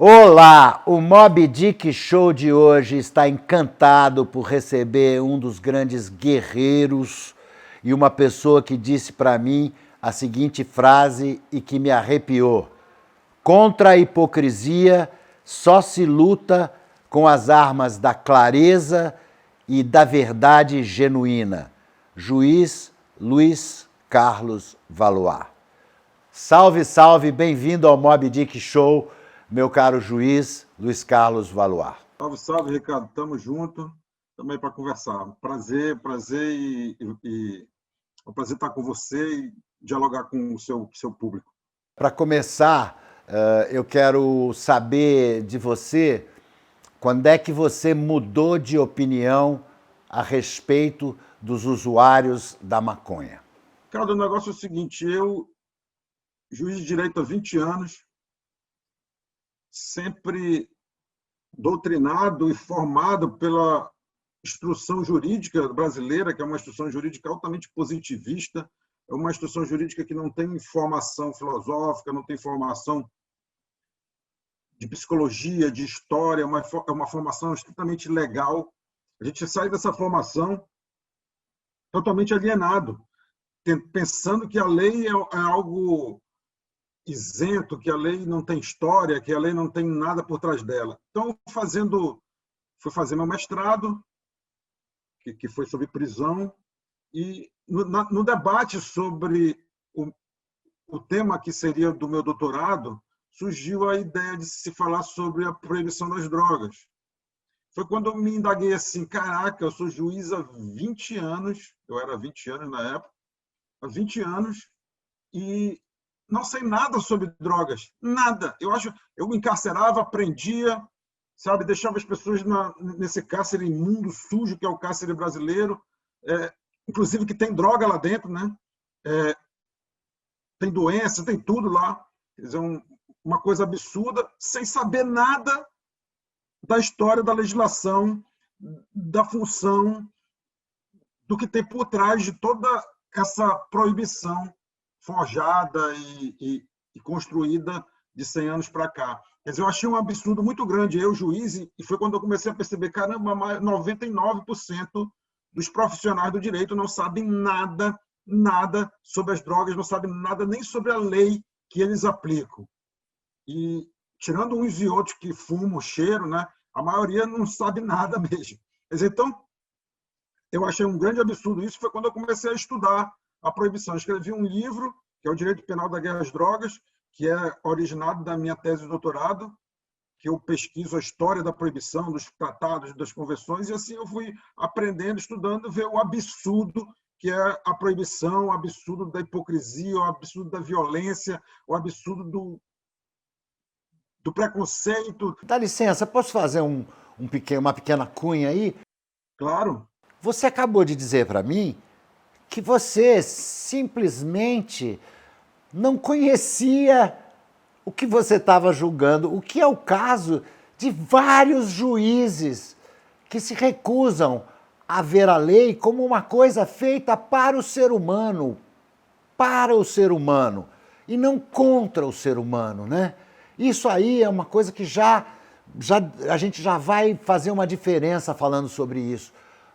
Olá, o Moby Dick Show de hoje está encantado por receber um dos grandes guerreiros e uma pessoa que disse para mim a seguinte frase e que me arrepiou: contra a hipocrisia só se luta com as armas da clareza e da verdade genuína. Juiz Luiz Carlos Valois. Salve, salve, bem-vindo ao Moby Dick Show, meu caro juiz Luiz Carlos Valois. Salve, salve, Ricardo. Tamo junto. Também para conversar. Prazer é um prazer estar com você e dialogar com o seu público. Para começar, eu quero saber de você quando é que você mudou de opinião a respeito dos usuários da maconha. Cara, o negócio é o seguinte, eu, juiz de direito há 20 anos, sempre doutrinado e formado pela instrução jurídica brasileira, que é uma instrução jurídica altamente positivista, é uma instrução jurídica que não tem formação filosófica, não tem formação de psicologia, de história, é uma formação estritamente legal. A gente sai dessa formação totalmente alienado, pensando que a lei é algo isento, que a lei não tem história, que a lei não tem nada por trás dela. Então, fui fazer meu mestrado, que foi sobre prisão, e no debate sobre o tema que seria do meu doutorado, surgiu a ideia de se falar sobre a proibição das drogas. Foi quando eu me indaguei assim, caraca, eu sou juiz há 20 anos, eu era 20 anos na época, há 20 anos, e não sei nada sobre drogas, nada. Eu encarcerava, prendia, sabe, deixava as pessoas nesse cárcere imundo, sujo, que é o cárcere brasileiro, inclusive que tem droga lá dentro, né? Tem doença, tem tudo lá. Quer dizer, uma coisa absurda, sem saber nada da história da legislação, da função, do que tem por trás de toda essa proibição forjada e construída de 100 anos para cá. Quer dizer, eu achei um absurdo muito grande, eu, juiz, e foi quando eu comecei a perceber, caramba, 99% dos profissionais do direito não sabem nada sobre as drogas, não sabem nada nem sobre a lei que eles aplicam. E, tirando uns e outros que fumam, cheiro, né, a maioria não sabe nada mesmo. Quer dizer, então, eu achei um grande absurdo isso, foi quando eu comecei a estudar a proibição. Eu escrevi um livro, que é o Direito Penal da Guerra às Drogas, que é originado da minha tese de doutorado, que eu pesquiso a história da proibição, dos tratados, das convenções, e assim eu fui aprendendo, estudando, ver o absurdo que é a proibição, o absurdo da hipocrisia, o absurdo da violência, o absurdo do preconceito. Dá licença, posso fazer uma pequena cunha aí? Claro. Você acabou de dizer para mim que você simplesmente não conhecia o que você estava julgando, o que é o caso de vários juízes que se recusam a ver a lei como uma coisa feita para o ser humano, e não contra o ser humano, né? Isso aí é uma coisa que a gente já vai fazer uma diferença falando sobre isso,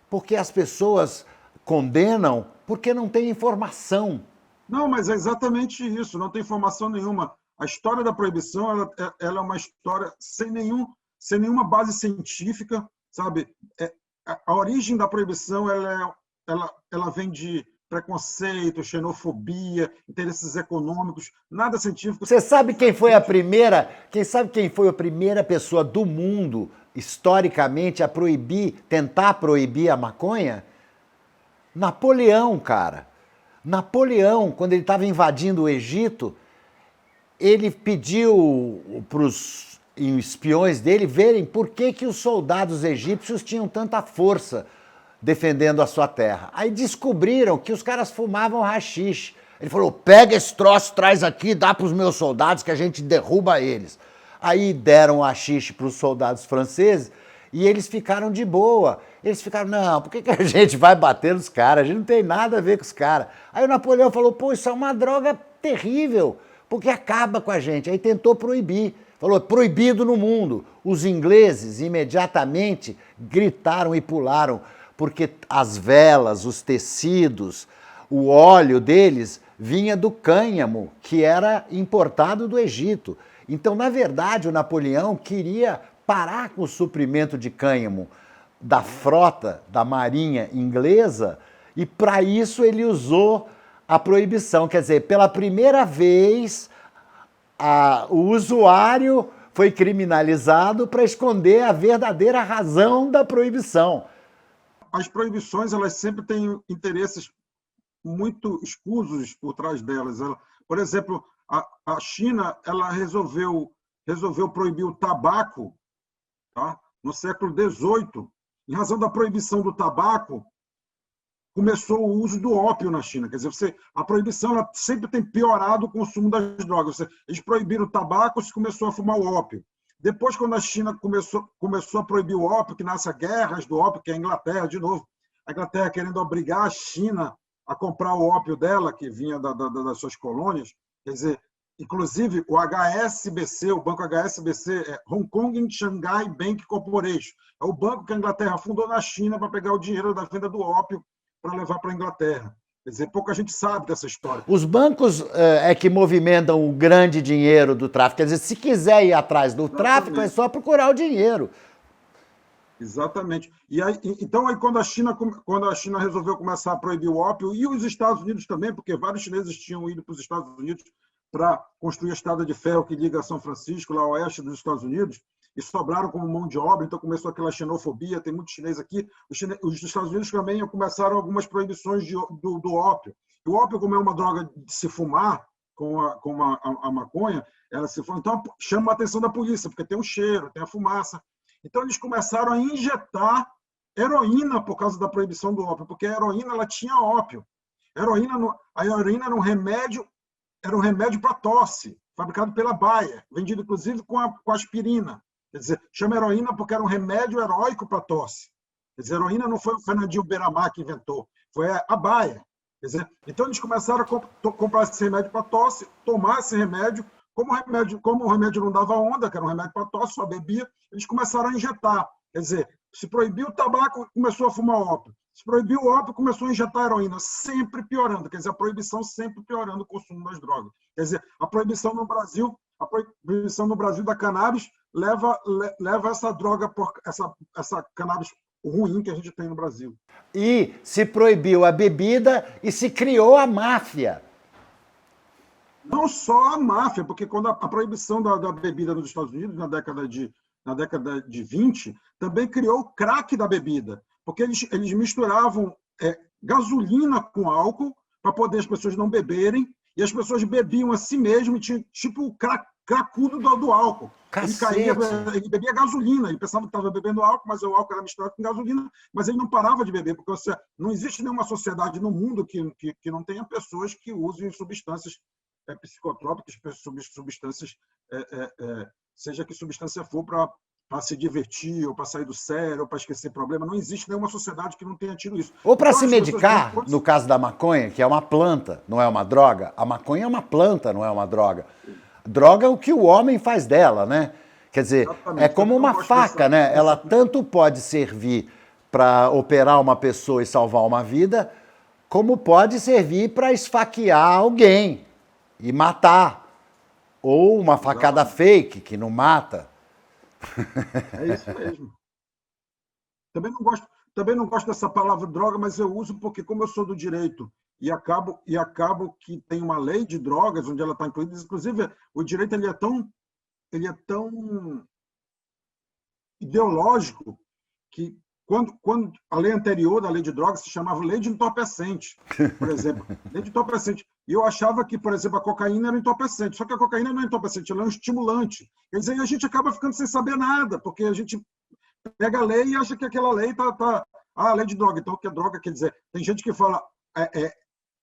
porque as pessoas condenam porque não tem informação. Não, mas é exatamente isso, não tem informação nenhuma. A história da proibição ela é uma história sem nenhuma base científica, sabe? A origem da proibição ela vem de preconceito, xenofobia, interesses econômicos, nada científico. Você sabe quem foi a primeira pessoa do mundo, historicamente, a tentar proibir a maconha? Napoleão, cara. Napoleão, quando ele estava invadindo o Egito, ele pediu para os espiões dele verem por que os soldados egípcios tinham tanta força defendendo a sua terra. Aí descobriram que os caras fumavam haxixe. Ele falou, pega esse troço, traz aqui, dá para os meus soldados que a gente derruba eles. Aí deram o haxixe para os soldados franceses e eles ficaram de boa. Eles ficaram, não, por que a gente vai bater nos caras? A gente não tem nada a ver com os caras. Aí o Napoleão falou, pô, isso é uma droga terrível, porque acaba com a gente. Aí tentou proibir. Falou, proibido no mundo. Os ingleses imediatamente gritaram e pularam, porque as velas, os tecidos, o óleo deles vinha do cânhamo, que era importado do Egito. Então, na verdade, o Napoleão queria parar com o suprimento de cânhamo da frota da marinha inglesa, e para isso ele usou a proibição. Quer dizer, pela primeira vez, o usuário foi criminalizado para esconder a verdadeira razão da proibição. As proibições, elas sempre têm interesses muito escusos por trás delas. Por exemplo, a China, ela resolveu proibir o tabaco, tá? No século XVIII. Em razão da proibição do tabaco, começou o uso do ópio na China. Quer dizer, a proibição ela sempre tem piorado o consumo das drogas. Eles proibiram o tabaco, se começou a fumar o ópio. Depois, quando a China começou a proibir o ópio, que nasce as guerras do ópio, que é a Inglaterra, de novo, a Inglaterra querendo obrigar a China a comprar o ópio dela, que vinha das suas colônias. Quer dizer, inclusive, o HSBC, o banco HSBC, é Hong Kong and Shanghai Bank Corporation. É o banco que a Inglaterra fundou na China para pegar o dinheiro da venda do ópio para levar para a Inglaterra. Quer dizer, pouca gente sabe dessa história. Os bancos é que movimentam o grande dinheiro do tráfico. Quer dizer, se quiser ir atrás do tráfico, é só procurar o dinheiro. Exatamente. E aí, então, aí, quando a China resolveu começar a proibir o ópio, e os Estados Unidos também, porque vários chineses tinham ido para os Estados Unidos para construir a estrada de ferro que liga São Francisco, lá ao oeste dos Estados Unidos, e sobraram como mão de obra, então começou aquela xenofobia, tem muitos chineses aqui. Os Estados Unidos também começaram algumas proibições do ópio. E o ópio, como é uma droga de se fumar, como a maconha, ela se fuma, então chama a atenção da polícia, porque tem o cheiro, tem a fumaça. Então eles começaram a injetar heroína por causa da proibição do ópio, porque a heroína ela tinha ópio. A heroína era um remédio para tosse, fabricado pela Bayer, vendido inclusive com aspirina. Quer dizer, chama heroína porque era um remédio heróico para tosse. Quer dizer, heroína não foi o Fernandinho Beiramar que inventou, foi a Bayer. Quer dizer, então eles começaram a comprar esse remédio para tosse, tomar esse remédio, como o remédio não dava onda, que era um remédio para tosse, só bebia, eles começaram a injetar. Quer dizer, se proibiu o tabaco, começou a fumar ópio. Se proibiu o ópio, começou a injetar heroína, sempre piorando. Quer dizer, a proibição sempre piorando o consumo das drogas. Quer dizer, a proibição no Brasil da cannabis leva essa droga, essa cannabis ruim que a gente tem no Brasil. E se proibiu a bebida e se criou a máfia. Não só a máfia, porque quando a proibição da bebida nos Estados Unidos, na década de 20, também criou o crack da bebida, porque eles misturavam gasolina com álcool para poder as pessoas não beberem, e as pessoas bebiam a si mesmo, tipo o cracudo do álcool. Ele bebia gasolina, ele pensava que estava bebendo álcool, mas o álcool era misturado com gasolina, mas ele não parava de beber, porque não existe nenhuma sociedade no mundo que não tenha pessoas que usem substâncias psicotrópicas, substâncias, seja que substância for para se divertir, ou para sair do sério, ou para esquecer problema. Não existe nenhuma sociedade que não tenha tido isso. Ou para se medicar, no caso da maconha, que é uma planta, não é uma droga. A maconha é uma planta, não é uma droga. Droga é o que o homem faz dela, né? Quer dizer, é como uma faca, né? Ela tanto pode servir para operar uma pessoa e salvar uma vida, como pode servir para esfaquear alguém e matar. Ou uma facada fake, que não mata. É isso mesmo. Também não gosto dessa palavra droga, mas eu uso porque, como eu sou do direito e acabo que tem uma lei de drogas onde ela está incluída, inclusive o direito ele é tão ideológico que quando a lei anterior da lei de drogas se chamava lei de entorpecente, por exemplo, lei de entorpecente. E eu achava que, por exemplo, a cocaína era entorpecente, só que a cocaína não é entorpecente, ela é um estimulante. Quer dizer, a gente acaba ficando sem saber nada, porque a gente pega a lei e acha que aquela lei a lei de droga. Então, o que é droga? Quer dizer, tem gente que fala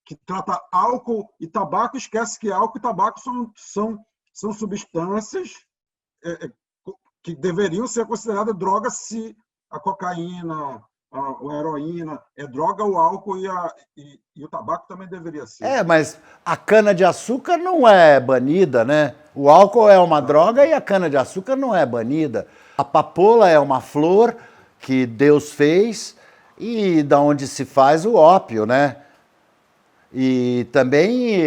que trata álcool e tabaco, esquece que álcool e tabaco são substâncias que deveriam ser consideradas drogas se a cocaína, a heroína, é droga, o álcool e o tabaco também deveria ser. Mas a cana-de-açúcar não é banida, né? O álcool é uma droga e a cana-de-açúcar não é banida. A papoula é uma flor que Deus fez e da onde se faz o ópio, né? E também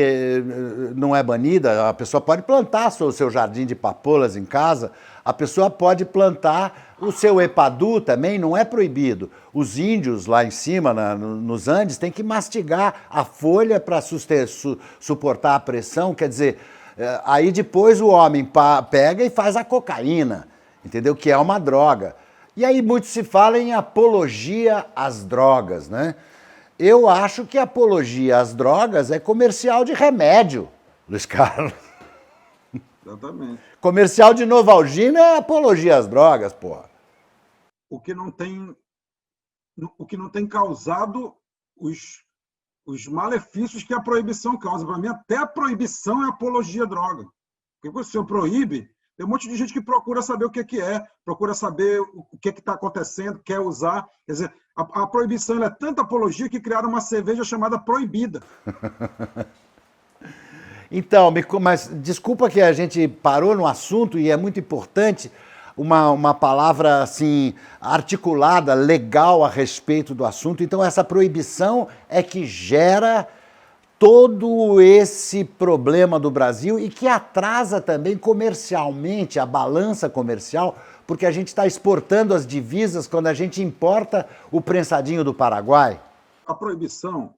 não é banida, a pessoa pode plantar o seu jardim de papoulas em casa, a pessoa pode plantar o seu epadu também, não é proibido. Os índios lá em cima, nos Andes, têm que mastigar a folha para suportar a pressão, quer dizer, aí depois o homem pega e faz a cocaína, entendeu? Que é uma droga. E aí muito se fala em apologia às drogas, né? Eu acho que apologia às drogas é comercial de remédio, Luiz Carlos. Exatamente. Comercial de Novalgina é apologia às drogas, porra. O que não tem causado os malefícios que a proibição causa. Para mim, até a proibição é apologia à droga. Porque quando você proíbe, tem um monte de gente que procura saber o que é, procura saber o que está acontecendo, quer usar. Quer dizer, a proibição é tanta apologia que criaram uma cerveja chamada Proibida. Então, mas desculpa que a gente parou no assunto e é muito importante uma palavra assim articulada, legal a respeito do assunto. Então, essa proibição é que gera todo esse problema do Brasil e que atrasa também comercialmente a balança comercial, porque a gente está exportando as divisas quando a gente importa o prensadinho do Paraguai. A proibição,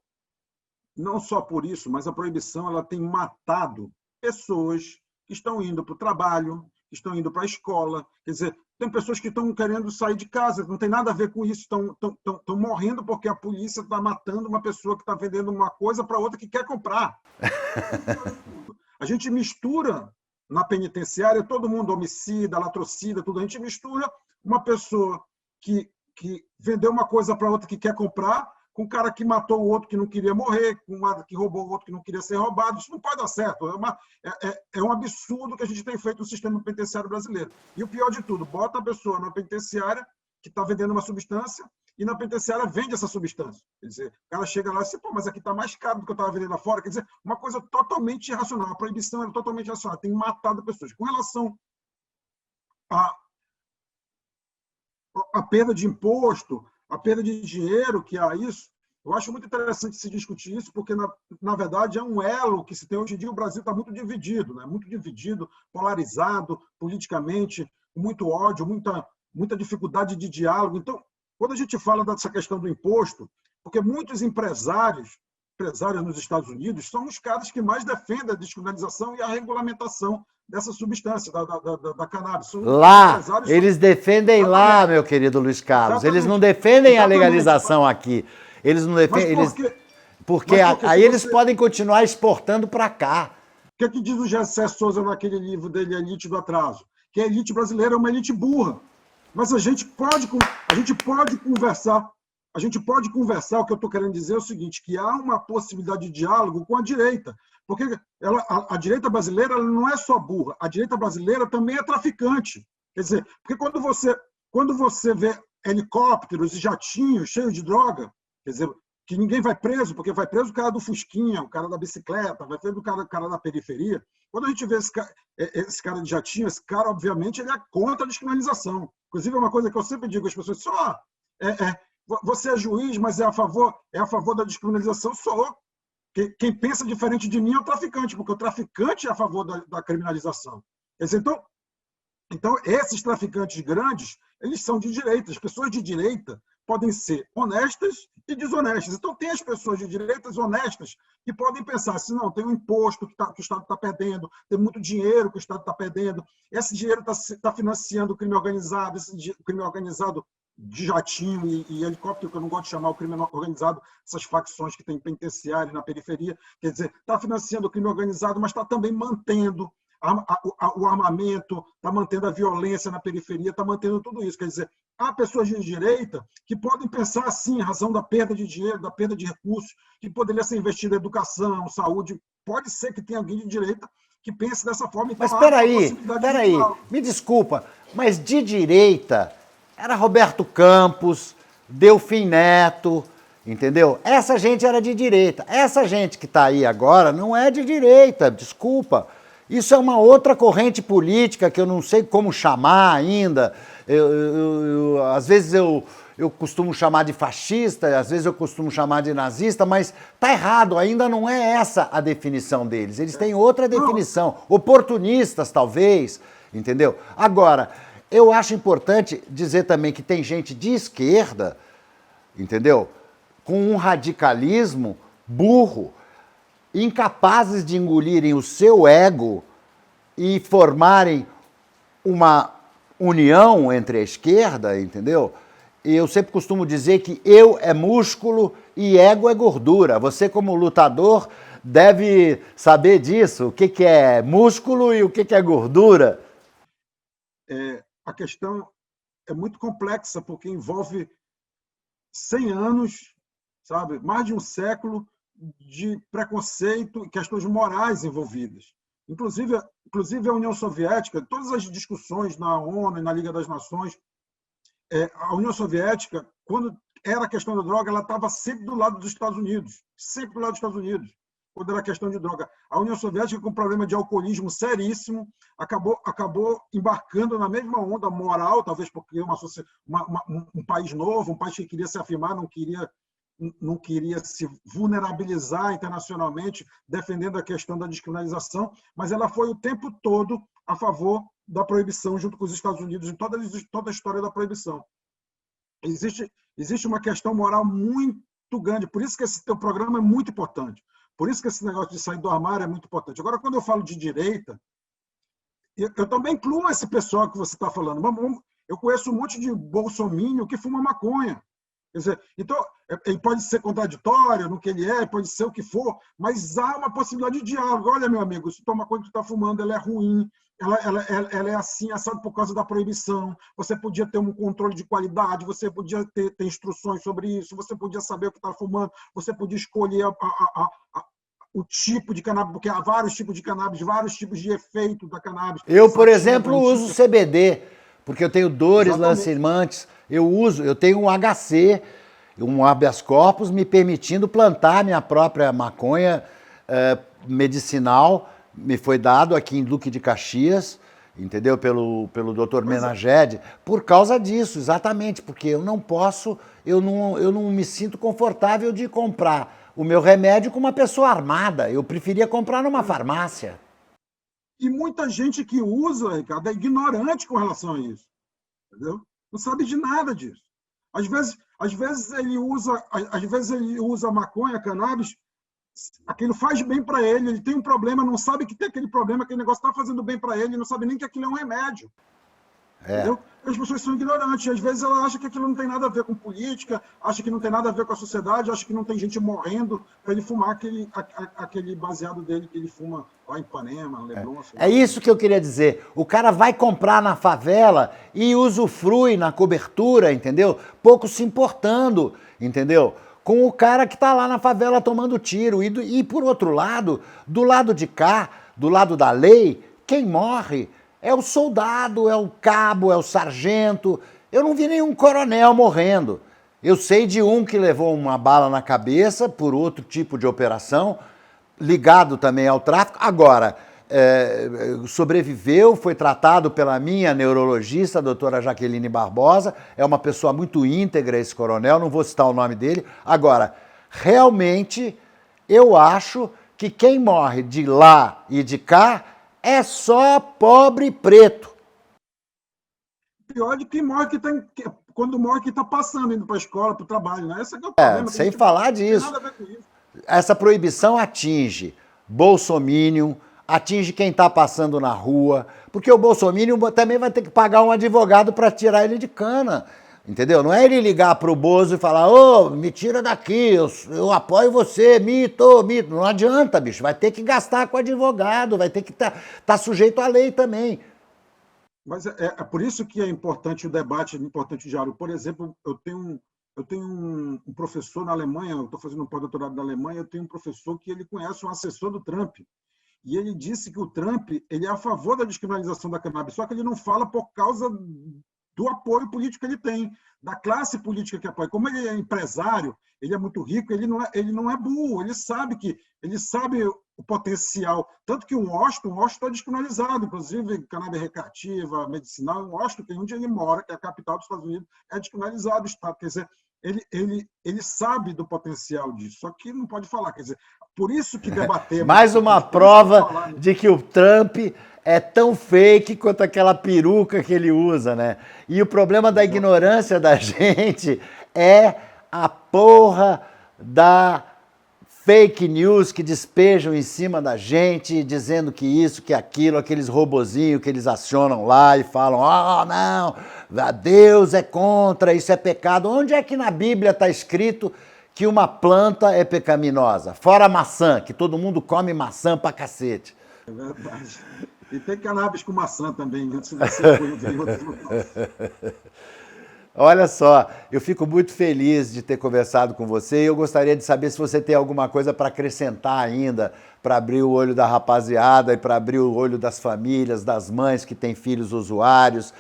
não só por isso, mas a proibição ela tem matado pessoas que estão indo para o trabalho, que estão indo para a escola. Quer dizer, tem pessoas que estão querendo sair de casa, não tem nada a ver com isso, estão morrendo porque a polícia está matando uma pessoa que está vendendo uma coisa para outra que quer comprar. A gente mistura na penitenciária, todo mundo homicida, latrocida, tudo. A gente mistura uma pessoa que vendeu uma coisa para outra que quer comprar com um cara que matou o outro que não queria morrer, com um que roubou o outro que não queria ser roubado. Isso não pode dar certo. É um absurdo que a gente tem feito no sistema penitenciário brasileiro. E o pior de tudo, bota a pessoa na penitenciária que está vendendo uma substância e na penitenciária vende essa substância. Quer dizer, o cara chega lá e diz, pô, mas aqui está mais caro do que eu estava vendendo lá fora. Quer dizer, uma coisa totalmente irracional. A proibição é totalmente irracional. Tem matado pessoas. Com relação à perda de imposto, a perda de dinheiro que há isso, eu acho muito interessante se discutir isso, porque, na verdade, é um elo que se tem hoje em dia. O Brasil está muito dividido, né? Muito dividido, polarizado politicamente, muito ódio, muita dificuldade de diálogo. Então, quando a gente fala dessa questão do imposto, porque muitos empresários nos Estados Unidos são os caras que mais defendem a descriminalização e a regulamentação dessa substância, da cannabis. Lá, eles defendem lá, meu querido Luiz Carlos. Eles não defendem a legalização aqui. Eles não defendem. Porque aí eles podem continuar exportando para cá. O que diz o Gessé Souza naquele livro dele, Elite do Atraso? Que a elite brasileira é uma elite burra. Mas a gente pode conversar. A gente pode conversar. O que eu estou querendo dizer é o seguinte, que há uma possibilidade de diálogo com a direita. Porque a direita brasileira ela não é só burra, a direita brasileira também é traficante. Quer dizer, porque quando você vê helicópteros e jatinhos cheios de droga, quer dizer, que ninguém vai preso, porque vai preso o cara do fusquinha, o cara da bicicleta, vai preso o cara da periferia. Quando a gente vê esse cara de jatinho, esse cara, obviamente, ele é contra a descriminalização. Inclusive, é uma coisa que eu sempre digo às pessoas, você é juiz, mas é a favor da descriminalização? Sou. Quem pensa diferente de mim é o traficante, porque o traficante é a favor da criminalização. Então, esses traficantes grandes, eles são de direita. As pessoas de direita podem ser honestas e desonestas. Então, tem as pessoas de direitas honestas que podem pensar assim, não, tem um imposto que o Estado está perdendo, tem muito dinheiro que o Estado está perdendo, esse dinheiro está financiando o crime organizado, esse crime organizado de jatinho e helicóptero, que eu não gosto de chamar o crime organizado, essas facções que tem penitenciário na periferia, quer dizer, está financiando o crime organizado, mas está também mantendo o armamento, está mantendo a violência na periferia, está mantendo tudo isso. Quer dizer, há pessoas de direita que podem pensar assim, em razão da perda de dinheiro, da perda de recursos, que poderia ser investido em educação, saúde. Pode ser que tenha alguém de direita que pense dessa forma. Então, mas peraí, me desculpa, mas de direita era Roberto Campos, Delfim Neto, entendeu? Essa gente era de direita. Essa gente que está aí agora não é de direita, desculpa. Isso é uma outra corrente política que eu não sei como chamar ainda. Às vezes eu costumo chamar de fascista, às vezes eu costumo chamar de nazista, mas tá errado, ainda não é essa a definição deles. Eles têm outra definição, oportunistas talvez, entendeu? Agora, eu acho importante dizer também que tem gente de esquerda, entendeu? Com um radicalismo burro, incapazes de engolirem o seu ego e formarem uma união entre a esquerda, entendeu? E eu sempre costumo dizer que eu é músculo e ego é gordura. Você, como lutador, deve saber disso. O que é músculo e o que é gordura. A questão é muito complexa, porque envolve 100 anos, sabe, mais de um século de preconceito e questões morais envolvidas. Inclusive a União Soviética, todas as discussões na ONU e na Liga das Nações, a União Soviética, quando era a questão da droga, ela estava sempre do lado dos Estados Unidos, sempre do lado dos Estados Unidos, quando era a questão de droga. A União Soviética, com um problema de alcoolismo seríssimo, acabou embarcando na mesma onda moral, talvez porque um país novo, um país que queria se afirmar, não queria se vulnerabilizar internacionalmente, defendendo a questão da descriminalização, mas ela foi o tempo todo a favor da proibição, junto com os Estados Unidos, em toda a história da proibição. Existe uma questão moral muito grande, por isso que esse teu programa é muito importante, por isso que esse negócio de sair do armário é muito importante. Agora, quando eu falo de direita, eu também incluo esse pessoal que você está falando. Eu conheço um monte de bolsominion que fuma maconha. Quer dizer, então, ele pode ser contraditório no que ele pode ser o que for, mas há uma possibilidade de diálogo. Olha, meu amigo, se toma coisa que tu está fumando, ela é ruim, ela é assim, assado por causa da proibição, você podia ter um controle de qualidade, você podia ter instruções sobre isso, você podia saber o que está fumando, você podia escolher o tipo de cannabis, porque há vários tipos de cannabis, vários tipos de efeito da cannabis. Eu, por exemplo, uso CBD, porque eu tenho dores lancimantes, eu tenho um HC, um habeas corpus, me permitindo plantar minha própria maconha medicinal, me foi dado aqui em Duque de Caxias, entendeu? Pelo Dr. Menaged, por causa disso, exatamente, porque eu não posso, eu não me sinto confortável de comprar o meu remédio com uma pessoa armada, eu preferia comprar numa farmácia. E muita gente que usa, Ricardo, é ignorante com relação a isso. Entendeu? Não sabe de nada disso. Às vezes ele usa maconha, cannabis, aquilo faz bem para ele tem um problema, não sabe que tem aquele problema, aquele negócio está fazendo bem para ele, não sabe nem que aquilo é um remédio. Entendeu? As pessoas são ignorantes, às vezes ela acha que aquilo não tem nada a ver com política, acha que não tem nada a ver com a sociedade, acha que não tem gente morrendo para ele fumar aquele baseado dele que ele fuma lá em Ipanema, Leblon. É isso que eu queria dizer. O cara vai comprar na favela e usufrui na cobertura, entendeu? Pouco se importando, entendeu? Com o cara que está lá na favela tomando tiro. E por outro lado, do lado de cá, do lado da lei, quem morre é o soldado, é o cabo, é o sargento. Eu não vi nenhum coronel morrendo. Eu sei de um que levou uma bala na cabeça por outro tipo de operação, ligado também ao tráfico. Agora, sobreviveu, foi tratado pela minha neurologista, a doutora Jaqueline Barbosa. É uma pessoa muito íntegra, esse coronel, não vou citar o nome dele. Agora, realmente, eu acho que quem morre de lá e de cá é só pobre preto. Pior de quem morre quando morre que está passando, indo para a escola, para o trabalho, né? Esse é o problema. Sem falar disso. Não tem nada a ver com isso. Essa proibição atinge bolsominion, atinge quem está passando na rua, porque o bolsominion também vai ter que pagar um advogado para tirar ele de cana. Entendeu? Não é ele ligar para o Bozo e falar, ô, me tira daqui, eu apoio você, mito. Não adianta, bicho, vai ter que gastar com advogado, vai ter que tá sujeito à lei também. Mas é por isso que é importante o debate, é importante o diálogo. Por exemplo, eu tenho um professor na Alemanha, eu estou fazendo um pós-doutorado na Alemanha, eu tenho um professor que ele conhece um assessor do Trump, e ele disse que o Trump ele é a favor da descriminalização da cannabis, só que ele não fala por causa do apoio político que ele tem, da classe política que apoia. Como ele é empresário, ele é muito rico, ele não é burro, ele sabe o potencial. Tanto que o Washington está descriminalizado, inclusive cannabis recreativa, medicinal. O Washington, onde ele mora, que é a capital dos Estados Unidos, é descriminalizado o Estado. Quer dizer, ele sabe do potencial disso, só que não pode falar. Quer dizer, por isso que debatemos. Mais uma prova de que o Trump é tão fake quanto aquela peruca que ele usa, né? E o problema da ignorância da gente é a porra da fake news que despejam em cima da gente, dizendo que isso, que aquilo, aqueles robozinhos que eles acionam lá e falam, não, Deus é contra, isso é pecado. Onde é que na Bíblia está escrito que uma planta é pecaminosa? Fora a maçã, que todo mundo come maçã pra cacete. É verdade. E tem cannabis com maçã também, antes de você ver outros. Olha só, eu fico muito feliz de ter conversado com você e eu gostaria de saber se você tem alguma coisa para acrescentar ainda, para abrir o olho da rapaziada e para abrir o olho das famílias, das mães que têm filhos usuários,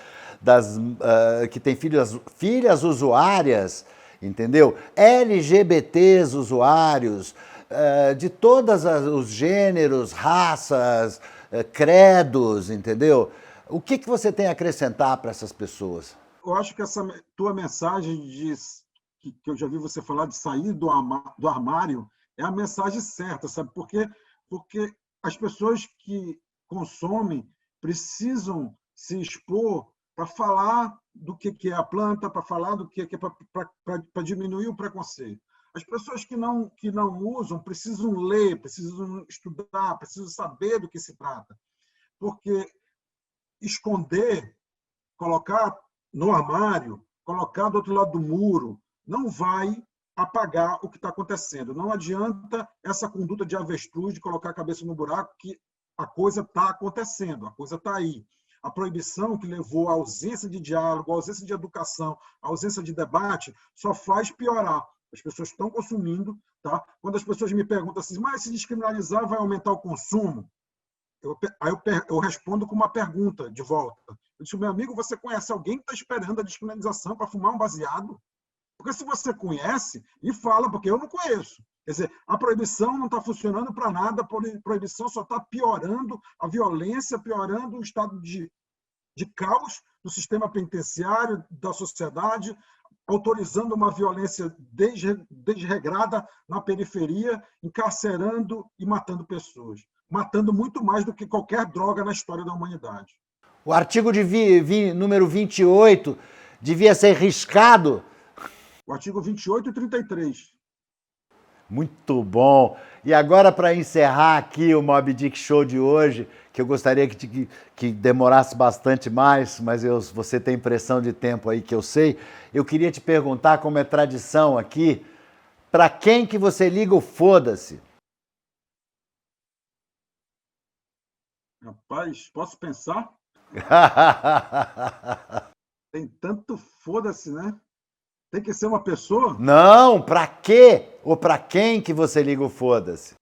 que têm filhas usuárias, entendeu? LGBTs usuários, de todos os gêneros, raças, credos, entendeu? O que você tem a acrescentar para essas pessoas? Eu acho que essa tua mensagem que eu já vi você falar de sair do armário é a mensagem certa, sabe? Porque as pessoas que consomem precisam se expor para falar do que é a planta, para falar do que é para diminuir o preconceito. As pessoas que não usam precisam ler, precisam estudar, precisam saber do que se trata. Porque esconder, colocar no armário, colocar do outro lado do muro, não vai apagar o que está acontecendo. Não adianta essa conduta de avestruz, de colocar a cabeça no buraco, que a coisa está acontecendo, a coisa está aí. A proibição que levou à ausência de diálogo, à ausência de educação, à ausência de debate, só faz piorar. As pessoas estão consumindo, tá? Quando as pessoas me perguntam assim, mas se descriminalizar vai aumentar o consumo? Eu respondo com uma pergunta de volta. Eu disse, meu amigo, você conhece alguém que está esperando a descriminalização para fumar um baseado? Porque se você conhece, me fala, porque eu não conheço. Quer dizer, a proibição não está funcionando para nada, a proibição só está piorando a violência, piorando o estado de caos do sistema penitenciário, da sociedade, autorizando uma violência desregrada na periferia, encarcerando e matando pessoas. Matando muito mais do que qualquer droga na história da humanidade. O artigo número 28 devia ser riscado. O artigo 28 e 33. Muito bom. E agora, para encerrar aqui o Moby Dick Show de hoje, que eu gostaria que demorasse bastante mais, mas você tem pressão de tempo aí que eu sei, eu queria te perguntar, como é tradição aqui, para quem que você liga o foda-se? Rapaz, posso pensar? Tem tanto foda-se, né? Tem que ser uma pessoa? Não, pra quê? Ou pra quem que você liga o foda-se?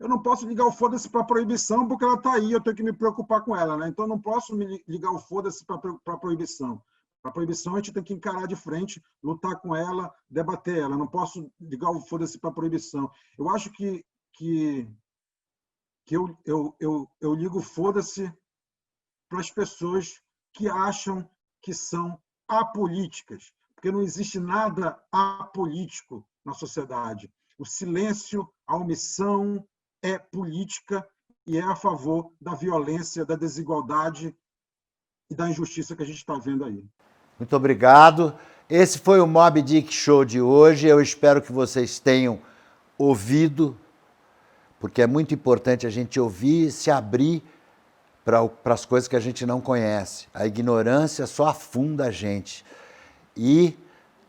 Eu não posso ligar o foda-se para proibição porque ela está aí, eu tenho que me preocupar com ela, né? Então eu não posso me ligar o foda-se para proibição. Para proibição a gente tem que encarar de frente, lutar com ela, debater ela. Eu não posso ligar o foda-se para proibição. Eu acho que eu ligo o foda-se para as pessoas que acham que são apolíticas, porque não existe nada apolítico na sociedade. O silêncio, a omissão é política e é a favor da violência, da desigualdade e da injustiça que a gente está vendo aí. Muito obrigado. Esse foi o Moby Dick Show de hoje. Eu espero que vocês tenham ouvido, porque é muito importante a gente ouvir e se abrir para as coisas que a gente não conhece. A ignorância só afunda a gente. E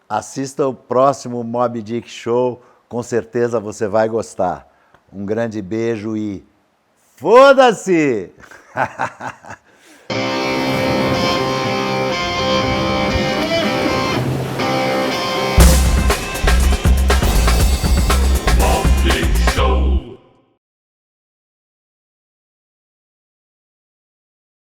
assista o próximo Moby Dick Show, com certeza você vai gostar. Um grande beijo e foda-se!